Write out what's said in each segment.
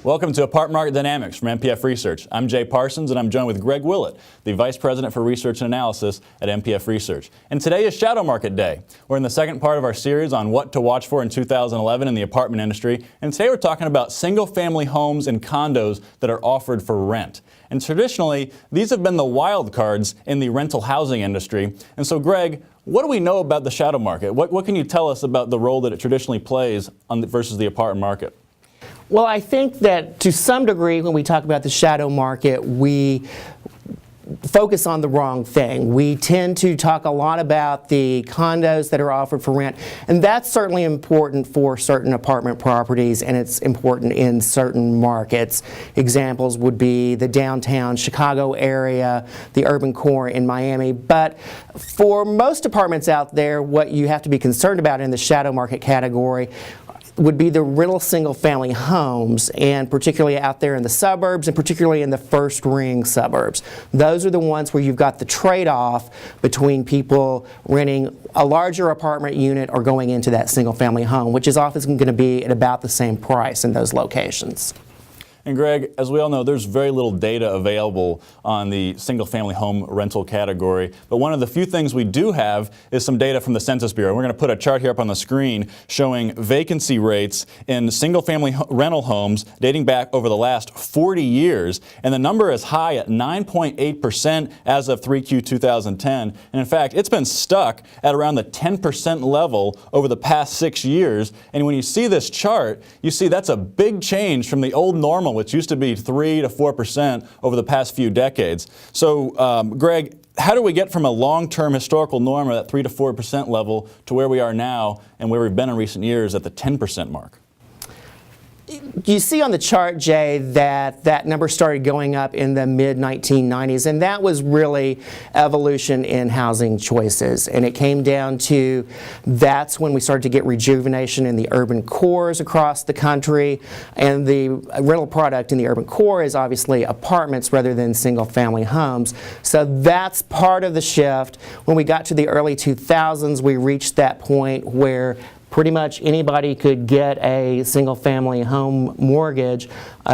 Welcome to Apartment Market Dynamics from MPF Research. I'm Jay Parsons, and I'm joined with Greg Willett, the Vice President for Research and Analysis at MPF Research. And today is Shadow Market Day. We're in the second part of our series on what to watch for in 2011 in the apartment industry. And today we're talking about single-family homes and condos that are offered for rent. And traditionally, these have been the wild cards in the rental housing industry. And so, Greg, what do we know about the shadow market? What can you tell us about the role that it traditionally plays versus the apartment market? Well, I think that to some degree when we talk about the shadow market, we focus on the wrong thing. We tend to talk a lot about the condos that are offered for rent, and that's certainly important for certain apartment properties, and it's important in certain markets. Examples would be the downtown Chicago area, the urban core in Miami. But for most apartments out there, what you have to be concerned about in the shadow market category would be the rental single-family homes, and particularly out there in the suburbs, and particularly in the first ring suburbs. Those are the ones where you've got the trade-off between people renting a larger apartment unit or going into that single-family home, which is often going to be at about the same price in those locations. And Greg, as we all know, there's very little data available on the single-family home rental category. But one of the few things we do have is some data from the Census Bureau. We're going to put a chart here up on the screen showing vacancy rates in single-family rental homes dating back over the last 40 years. And the number is high at 9.8% as of 3Q 2010. And in fact, it's been stuck at around the 10% level over the past 6 years. And when you see this chart, you see that's a big change from the old normal, which used to be 3 to 4% over the past few decades. So, Greg, how do we get from a long-term historical norm of that 3 to 4% level to where we are now and where we've been in recent years at the 10% mark? You see on the chart, Jay, that that number started going up in the mid-1990s, and that was really evolution in housing choices. And it came down to that's when we started to get rejuvenation in the urban cores across the country, and the rental product in the urban core is obviously apartments rather than single-family homes. So that's part of the shift. When we got to the early 2000s, we reached that point where pretty much anybody could get a single-family home mortgage,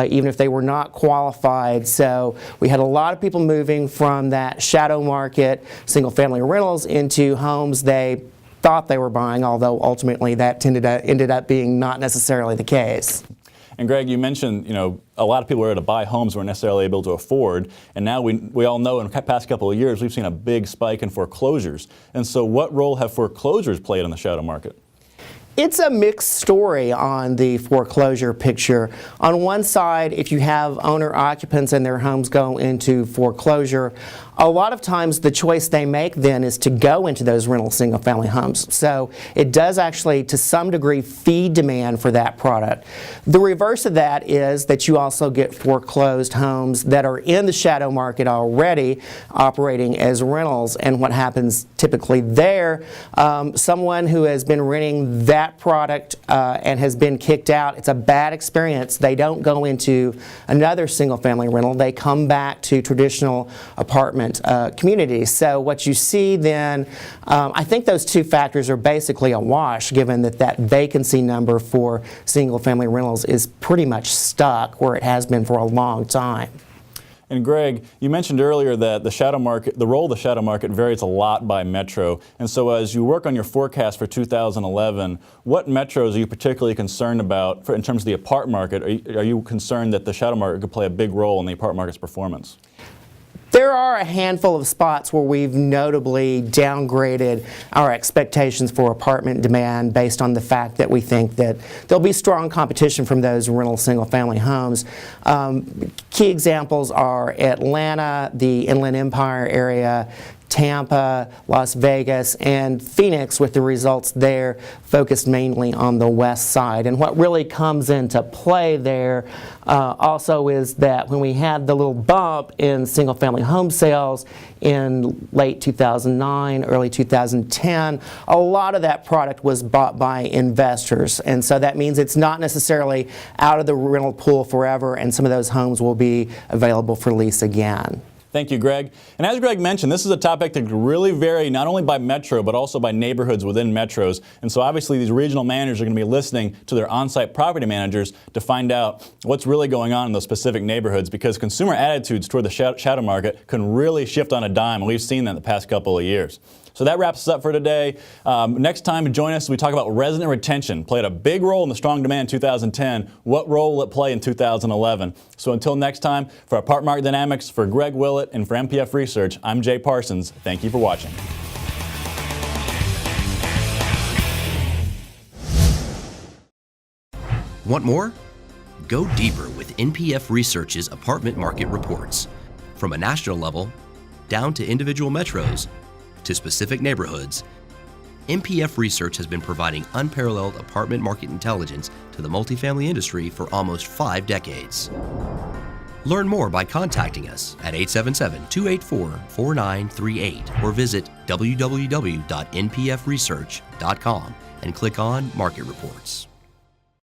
even if they were not qualified. So we had a lot of people moving from that shadow market, single-family rentals, into homes they thought they were buying, although ultimately that ended up being not necessarily the case. And Greg, you mentioned, a lot of people were able to buy homes weren't necessarily able to afford, and now we all know in the past couple of years we've seen a big spike in foreclosures. And so what role have foreclosures played in the shadow market? It's a mixed story on the foreclosure picture. On one side, if you have owner-occupants and their homes go into foreclosure, a lot of times the choice they make then is to go into those rental single-family homes. So it does actually, to some degree, feed demand for that product. The reverse of that is that you also get foreclosed homes that are in the shadow market already operating as rentals. And what happens typically there, someone who has been renting that product and has been kicked out, it's a bad experience. They don't go into another single-family rental. They come back to traditional apartment communities. So what you see then, I think those two factors are basically a wash, given that that vacancy number for single-family rentals is pretty much stuck where it has been for a long time. And Greg, you mentioned earlier that the role of the shadow market varies a lot by metro. And so as you work on your forecast for 2011, what metros are you particularly concerned about in terms of the apartment market? Are you concerned that the shadow market could play a big role in the apartment market's performance? There are a handful of spots where we've notably downgraded our expectations for apartment demand based on the fact that we think that there'll be strong competition from those rental single-family homes. Key examples are Atlanta, the Inland Empire area, Tampa, Las Vegas, and Phoenix, with the results there focused mainly on the west side. And what really comes into play there also is that when we had the little bump in single-family home sales in late 2009, early 2010, a lot of that product was bought by investors. And so that means it's not necessarily out of the rental pool forever, and some of those homes will be available for lease again. Thank you, Greg. And as Greg mentioned, this is a topic that could really vary not only by metro, but also by neighborhoods within metros. And so obviously these regional managers are going to be listening to their on-site property managers to find out what's really going on in those specific neighborhoods, because consumer attitudes toward the shadow market can really shift on a dime, and we've seen that in the past couple of years. So that wraps us up for today. Next time, join us as we talk about resident retention. Played a big role in the strong demand in 2010. What role will it play in 2011? So until next time, for Apartment Market Dynamics, for Greg Willett, and for MPF Research, I'm Jay Parsons. Thank you for watching. Want more? Go deeper with NPF Research's apartment market reports. From a national level, down to individual metros, to specific neighborhoods, NPF Research has been providing unparalleled apartment market intelligence to the multifamily industry for almost 5 decades. Learn more by contacting us at 877-284-4938 or visit www.npfresearch.com and click on Market Reports.